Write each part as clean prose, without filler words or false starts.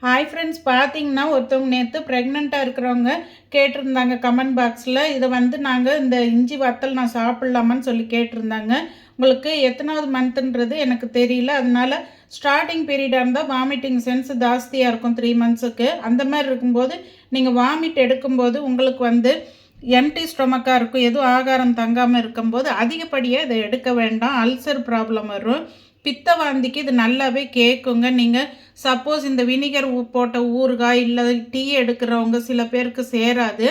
Hi friends, பார்த்தீங்கன்னா ஒருத்தவங்க நேற்று ப்ரெக்னெண்ட்டாக இருக்கிறவங்க கேட்டிருந்தாங்க கமெண்ட் பாக்ஸில். இதை நாங்கள் இந்த இஞ்சி வத்தல் நான் சாப்பிட்லாமான்னு சொல்லி கேட்டிருந்தாங்க. உங்களுக்கு எத்தனாவது மந்த்துன்றது எனக்கு தெரியல. அதனால ஸ்டார்டிங் பீரியடாக இருந்தால் வாமிட்டிங் சென்ஸ் ஜாஸ்தியாக இருக்கும் 3 மந்த்ஸுக்கு. அந்த மாதிரி இருக்கும்போது நீங்கள் வாமிட் எடுக்கும்போது உங்களுக்கு எம்டி ஸ்டொமக்காக இருக்கும், எதுவும் ஆகாரம் தங்காமல் இருக்கும்போது அதிகப்படியாக இதை எடுக்க வேண்டாம். அல்சர் ப்ராப்ளம் வரும். பித்த வாந்திக்கு இது நல்லாவே கேட்குங்க. நீங்கள் சப்போஸ் இந்த வினிகர் போட்ட ஊறுகாய் இல்லை டீ எடுக்கிறவங்க சில பேருக்கு சேராது.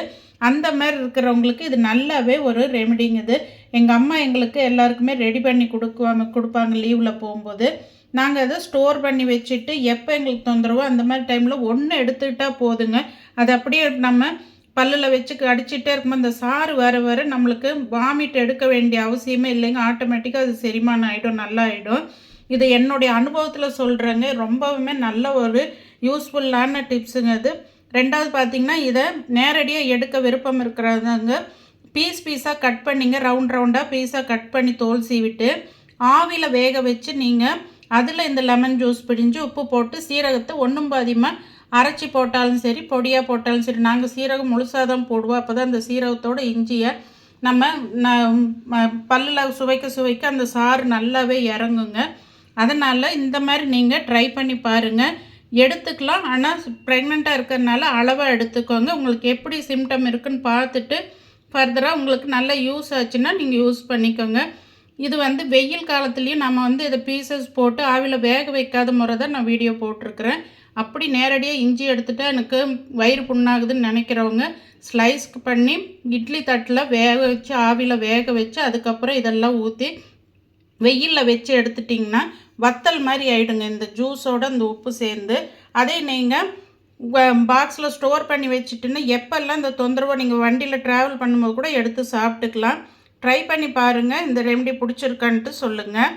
அந்த மாதிரி இருக்கிறவங்களுக்கு இது நல்லாவே ஒரு ரெமெடிங்க. இது எங்கள் அம்மா எங்களுக்கு எல்லாருக்குமே ரெடி பண்ணி கொடுப்பாங்க லீவில் போகும்போது. நாங்கள் அதை ஸ்டோர் பண்ணி வச்சுட்டு எப்போ எங்களுக்கு தொந்தரவோ அந்த மாதிரி டைமில் ஒன்று எடுத்துக்கிட்டால் போதுங்க. அது அப்படியே நம்ம பல்லில் வச்சு கடிச்சிட்டே இருக்கும்போது அந்த சாறு வர நம்மளுக்கு வாமிட் எடுக்க வேண்டிய அவசியமே இல்லைங்க. ஆட்டோமேட்டிக்காக அது செரிமானம் ஆகிடும், நல்லா ஆகிடும். இது என்னுடைய அனுபவத்தில் சொல்கிறேங்க. ரொம்பவுமே நல்ல ஒரு யூஸ்ஃபுல்லான டிப்ஸுங்க அது. ரெண்டாவது பார்த்திங்கன்னா, இதை நேரடியாக எடுக்க விருப்பம் இருக்கிறதாங்க பீஸாக கட் பண்ணிங்க. ரவுண்டாக பீஸாக கட் பண்ணி தோல் சீவிட்டு ஆவியில் வேக வச்சு நீங்கள் அதில் இந்த லெமன் ஜூஸ் பிழிஞ்சு உப்பு போட்டு சீரகத்தை ஒன்றும் பாதியமாக அரைச்சி போட்டாலும் சரி, பொடியாக போட்டாலும் சரி. நாங்கள் சீரகம் முழுசாக தான் போடுவோம். அப்போ தான் அந்த சீரகத்தோட இஞ்சியை நம்ம பல்லில் சுவைக்க அந்த சாறு நல்லாவே இறங்குங்க. அதனால் இந்த மாதிரி நீங்கள் ட்ரை பண்ணி பாருங்கள். எடுத்துக்கலாம், ஆனால் ப்ரெக்னெண்ட்டாக இருக்கிறதுனால அளவாக எடுத்துக்கோங்க. உங்களுக்கு எப்படி சிம்டம் இருக்குதுன்னு பார்த்துட்டு ஃபர்தராக உங்களுக்கு நல்லா யூஸ் ஆச்சுன்னா நீங்கள் யூஸ் பண்ணிக்கோங்க. இது வெயில் காலத்துலேயும் நம்ம இதை பீசஸ் போட்டு ஆவியில் வேக வைக்காத முறை தான் நான் வீடியோ போட்டிருக்கிறேன். அப்படி நேரடியாக இஞ்சி எடுத்துகிட்டு எனக்கு வயிறு புண்ணாகுதுன்னு நினைக்கிறவங்க ஸ்லைஸ்க்கு பண்ணி இட்லி தட்டில் வேக வச்சு ஆவியில் வேக வச்சு அதுக்கப்புறம் இதெல்லாம் ஊற்றி வெயிலில் வச்சு எடுத்துட்டிங்கன்னா வத்தல் மாதிரி ஆகிடுங்க இந்த ஜூஸோட அந்த உப்பு சேர்ந்து. அதே நீங்கள் பாக்ஸில் ஸ்டோர் பண்ணி வச்சுட்டுன்னு எப்போல்லாம் இந்த தொந்தரவை நீங்கள் வண்டியில் ட்ராவல் பண்ணும்போது கூட எடுத்து சாப்பிட்டுக்கலாம். ட்ரை பண்ணி பாருங்கள். இந்த ரெமெடி பிடிச்சிருக்கான்ட்டு சொல்லுங்கள்.